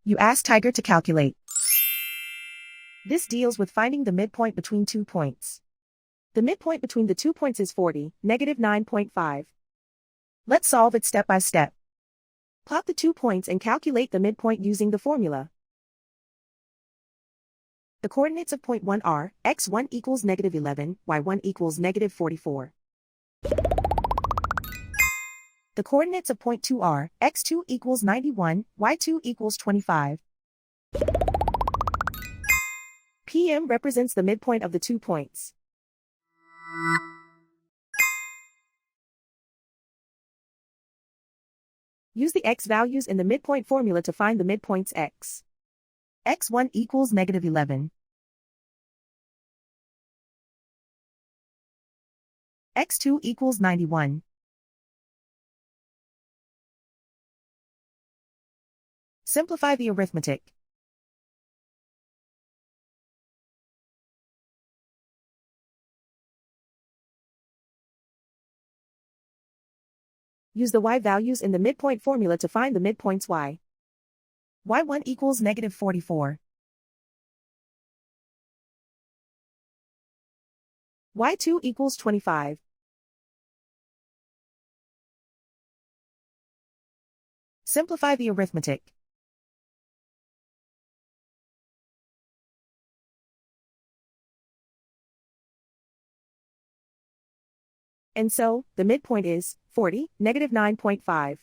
You ask Tiger to calculate. This deals with finding the midpoint between 2 points. The midpoint between the 2 points is 40, -9.5. Let's solve it step by step. Plot the 2 points and calculate the midpoint using the formula. The coordinates of point 1 are, x1 equals -11, y1 equals -44. The coordinates of point 2 are, x2 equals 91, y2 equals 25. PM represents the midpoint of the 2 points. Use the x values in the midpoint formula to find the midpoints x. x1 equals -11. x2 equals 91. Simplify the arithmetic. Use the y values in the midpoint formula to find the midpoints y. y1 equals -44. y2 equals 25. Simplify the arithmetic. And so, the midpoint is 40, -9.5.